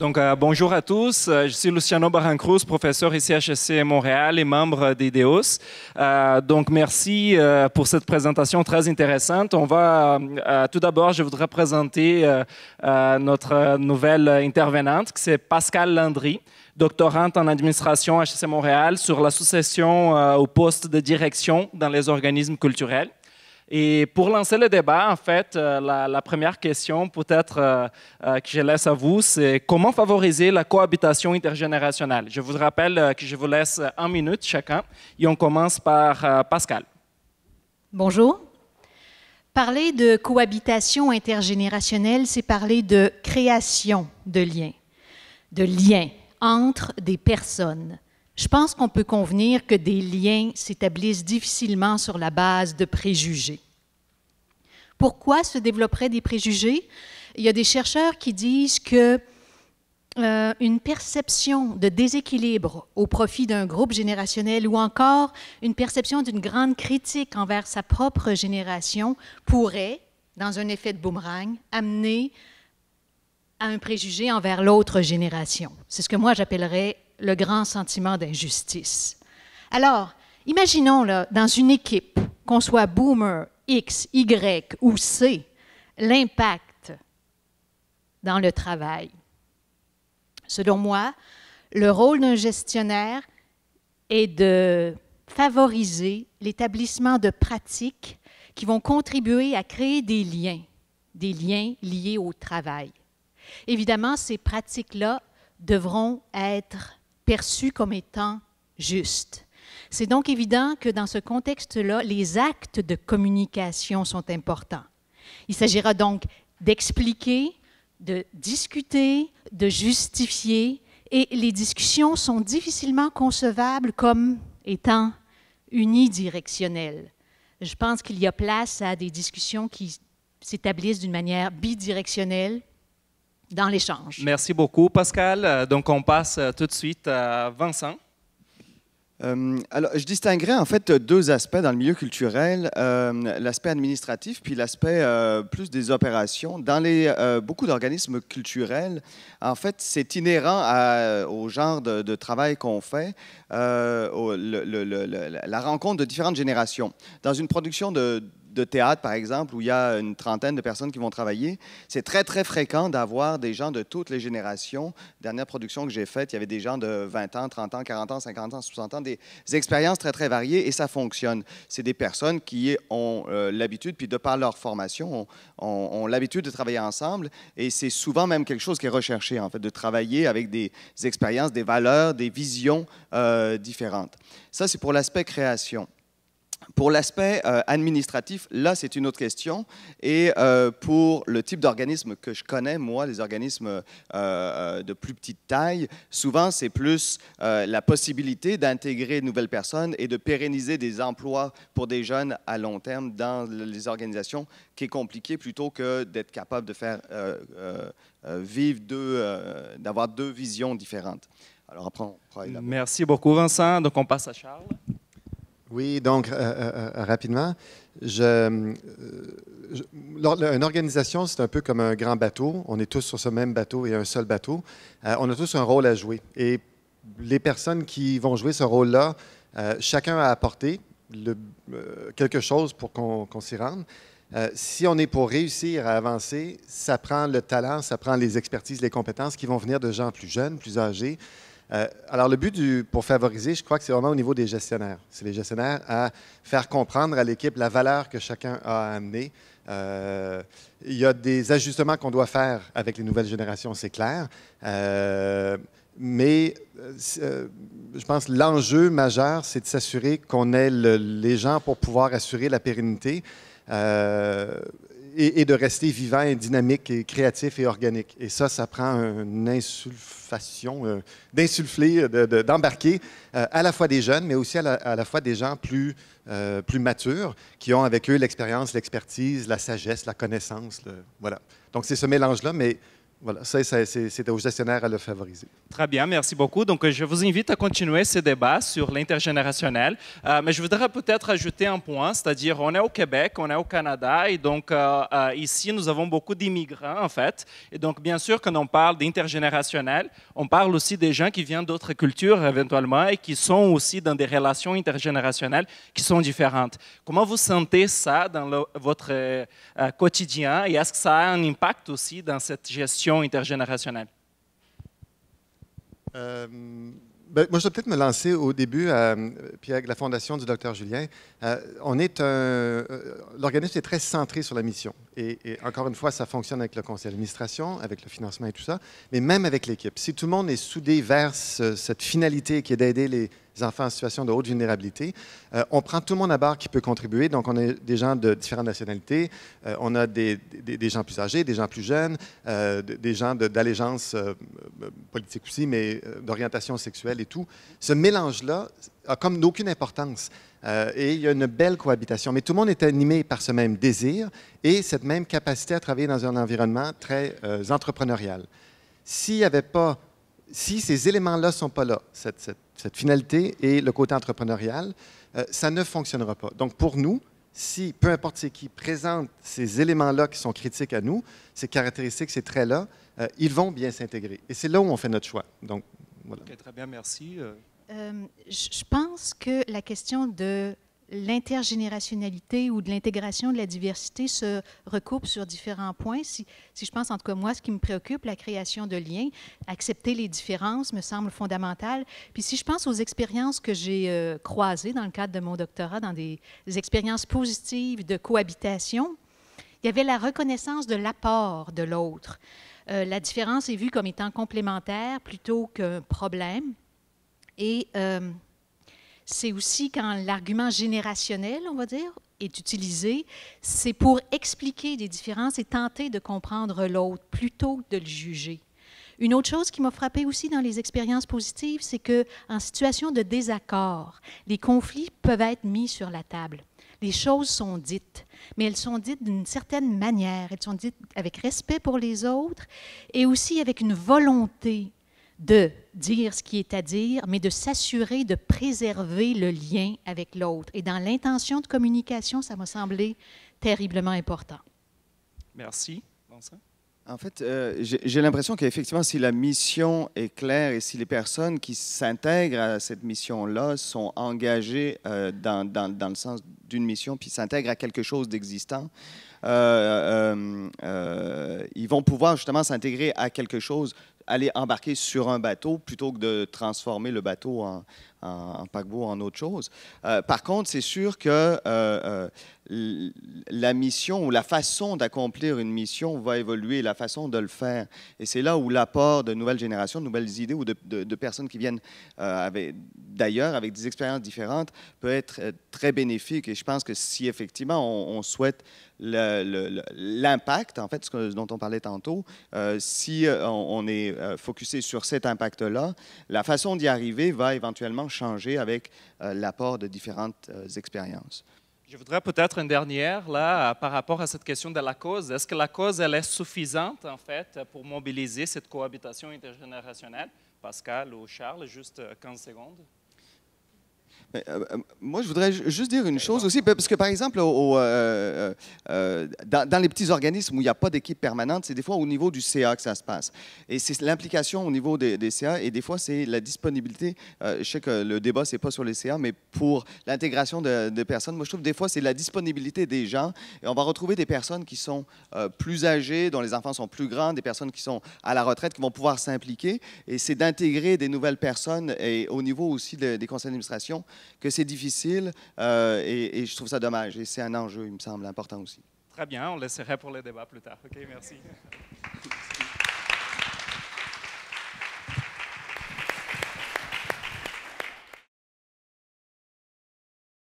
Bonjour à tous. Je suis Luciano Barrancruz, professeur ici à HEC Montréal et membre d'IDEOS. Merci pour cette présentation très intéressante. Tout d'abord, je voudrais présenter notre nouvelle intervenante, qui c'est Pascale Landry, doctorante en administration à HEC Montréal sur l'association au poste de direction dans les organismes culturels. Et pour lancer le débat, en fait, la première question peut-être que je laisse à vous, c'est comment favoriser la cohabitation intergénérationnelle. Je vous rappelle que je vous laisse 1 minute chacun et on commence par Pascal. Bonjour. Parler de cohabitation intergénérationnelle, c'est parler de création de liens entre des personnes. Je pense qu'on peut convenir que des liens s'établissent difficilement sur la base de préjugés. Pourquoi se développeraient des préjugés? Il y a des chercheurs qui disent que une perception de déséquilibre au profit d'un groupe générationnel ou encore une perception d'une grande critique envers sa propre génération pourrait, dans un effet de boomerang, amener à un préjugé envers l'autre génération. C'est ce que moi j'appellerais le grand sentiment d'injustice. Alors, imaginons là, dans une équipe, qu'on soit boomer, X, Y ou C, l'impact dans le travail. Selon moi, le rôle d'un gestionnaire est de favoriser l'établissement de pratiques qui vont contribuer à créer des liens liés au travail. Évidemment, ces pratiques-là devront être perçues comme étant justes. C'est donc évident que dans ce contexte-là, les actes de communication sont importants. Il s'agira donc d'expliquer, de discuter, de justifier, et les discussions sont difficilement concevables comme étant unidirectionnelles. Je pense qu'il y a place à des discussions qui s'établissent d'une manière bidirectionnelle dans l'échange. Merci beaucoup, Pascal. Donc, on passe tout de suite à Vincent. Alors, je distinguerais en fait 2 aspects dans le milieu culturel, l'aspect administratif puis l'aspect plus des opérations. Dans beaucoup d'organismes culturels, en fait, c'est inhérent au genre de travail qu'on fait, la rencontre de différentes générations. Dans une production de théâtre, par exemple, où il y a une trentaine de personnes qui vont travailler, c'est très, très fréquent d'avoir des gens de toutes les générations. Dernière production que j'ai faite, il y avait des gens de 20 ans, 30 ans, 40 ans, 50 ans, 60 ans, des expériences très, très variées et ça fonctionne. C'est des personnes qui ont l'habitude, puis de par leur formation, ont l'habitude de travailler ensemble et c'est souvent même quelque chose qui est recherché, en fait, de travailler avec des expériences, des valeurs, des visions différentes. Ça, c'est pour l'aspect création. Pour l'aspect administratif, là, c'est une autre question. Et pour le type d'organisme que je connais, moi, les organismes de plus petite taille, souvent, c'est plus la possibilité d'intégrer de nouvelles personnes et de pérenniser des emplois pour des jeunes à long terme dans les organisations, qui est compliqué plutôt que d'être capable de faire vivre d'avoir 2 visions différentes. Alors après, on pourra élaborer. Merci beaucoup, Vincent. Donc, on passe à Charles. Oui, donc rapidement, une organisation, c'est un peu comme un grand bateau. On est tous sur ce même bateau et un seul bateau. On a tous un rôle à jouer. Et les personnes qui vont jouer ce rôle-là, chacun a apporté quelque chose pour qu'on s'y rende. Si on est pour réussir à avancer, ça prend le talent, ça prend les expertises, les compétences qui vont venir de gens plus jeunes, plus âgés. Alors, le but pour favoriser, je crois que c'est vraiment au niveau des gestionnaires. C'est les gestionnaires à faire comprendre à l'équipe la valeur que chacun a amenée. Il y a des ajustements qu'on doit faire avec les nouvelles générations, c'est clair. Mais je pense que l'enjeu majeur, c'est de s'assurer qu'on ait les gens pour pouvoir assurer la pérennité. Et de rester vivant, et dynamique, et créatif et organique. Et ça prend une insulfation, d'insuffler, d'embarquer à la fois des jeunes, mais aussi à la fois des gens plus matures, qui ont avec eux l'expérience, l'expertise, la sagesse, la connaissance. Voilà. Donc, c'est ce mélange-là, mais Voilà, c'est au gestionnaire à le favoriser. Très bien, merci beaucoup. Donc, je vous invite à continuer ce débat sur l'intergénérationnel. Mais je voudrais peut-être ajouter un point, c'est-à-dire on est au Québec, on est au Canada, et donc ici, nous avons beaucoup d'immigrants, en fait. Et donc, bien sûr, quand on parle d'intergénérationnel, on parle aussi des gens qui viennent d'autres cultures, éventuellement, et qui sont aussi dans des relations intergénérationnelles qui sont différentes. Comment vous sentez ça dans votre quotidien, et est-ce que ça a un impact aussi dans cette gestion intergénérationnelle? Moi, je vais peut-être me lancer au début, puis avec la fondation du Dr Julien. L'organisme est très centré sur la mission. Et encore une fois, ça fonctionne avec le conseil d'administration, avec le financement et tout ça, mais même avec l'équipe. Si tout le monde est soudé vers cette finalité qui est d'aider les enfants en situation de haute vulnérabilité, on prend tout le monde à bord qui peut contribuer. Donc, on a des gens de différentes nationalités, on a des gens plus âgés, des gens plus jeunes, des gens d'allégeance politique aussi, mais d'orientation sexuelle et tout. Ce mélange-là a comme aucune importance. Et il y a une belle cohabitation. Mais tout le monde est animé par ce même désir et cette même capacité à travailler dans un environnement très entrepreneurial. Si ces éléments-là ne sont pas là, cette finalité et le côté entrepreneurial, ça ne fonctionnera pas. Donc, pour nous, si, peu importe c'est qui, présente ces éléments-là qui sont critiques à nous, ces caractéristiques, ces traits-là, ils vont bien s'intégrer. Et c'est là où on fait notre choix. Donc, voilà. Okay, très bien, merci. Je pense que la question de l'intergénérationnalité ou de l'intégration de la diversité se recoupe sur différents points. Si je pense, en tout cas moi, ce qui me préoccupe, la création de liens, accepter les différences me semble fondamental. Puis si je pense aux expériences que j'ai croisées dans le cadre de mon doctorat, dans des expériences positives de cohabitation, il y avait la reconnaissance de l'apport de l'autre. La différence est vue comme étant complémentaire plutôt qu'un problème. Et c'est aussi quand l'argument générationnel, on va dire, est utilisé, c'est pour expliquer des différences et tenter de comprendre l'autre plutôt que de le juger. Une autre chose qui m'a frappée aussi dans les expériences positives, c'est qu'en situation de désaccord, les conflits peuvent être mis sur la table. Les choses sont dites, mais elles sont dites d'une certaine manière. Elles sont dites avec respect pour les autres et aussi avec une volonté de dire ce qui est à dire, mais de s'assurer de préserver le lien avec l'autre. Et dans l'intention de communication, ça m'a semblé terriblement important. Merci. Vincent? En fait, j'ai l'impression qu'effectivement, si la mission est claire et si les personnes qui s'intègrent à cette mission-là sont engagées dans le sens d'une mission, puis s'intègrent à quelque chose d'existant, ils vont pouvoir justement s'intégrer à quelque chose, aller embarquer sur un bateau plutôt que de transformer le bateau en paquebot, en autre chose. Par contre, c'est sûr que la mission ou la façon d'accomplir une mission va évoluer, la façon de le faire. Et c'est là où l'apport de nouvelles générations, de nouvelles idées ou de personnes qui viennent d'ailleurs avec des expériences différentes peut être très bénéfique. Et je pense que si effectivement on souhaite l'impact, en fait, ce dont on parlait tantôt, si on est focusé sur cet impact-là, la façon d'y arriver va éventuellement changer avec l'apport de différentes expériences. Je voudrais peut-être une dernière, là, par rapport à cette question de la cause. Est-ce que la cause, elle est suffisante, en fait, pour mobiliser cette cohabitation intergénérationnelle? Pascal ou Charles, juste 15 secondes. Moi, je voudrais juste dire une chose aussi, parce que, par exemple, dans les petits organismes où il n'y a pas d'équipe permanente, c'est des fois au niveau du CA que ça se passe. Et c'est l'implication au niveau des CA, et des fois, c'est la disponibilité. Je sais que le débat, ce n'est pas sur les CA, mais pour l'intégration de personnes, moi, je trouve que des fois, c'est la disponibilité des gens. Et on va retrouver des personnes qui sont plus âgées, dont les enfants sont plus grands, des personnes qui sont à la retraite, qui vont pouvoir s'impliquer. Et c'est d'intégrer des nouvelles personnes, et au niveau aussi des conseils d'administration, que c'est difficile et je trouve ça dommage. Et c'est un enjeu, il me semble, important aussi. Très bien, on laisserait pour le débat plus tard. OK, merci.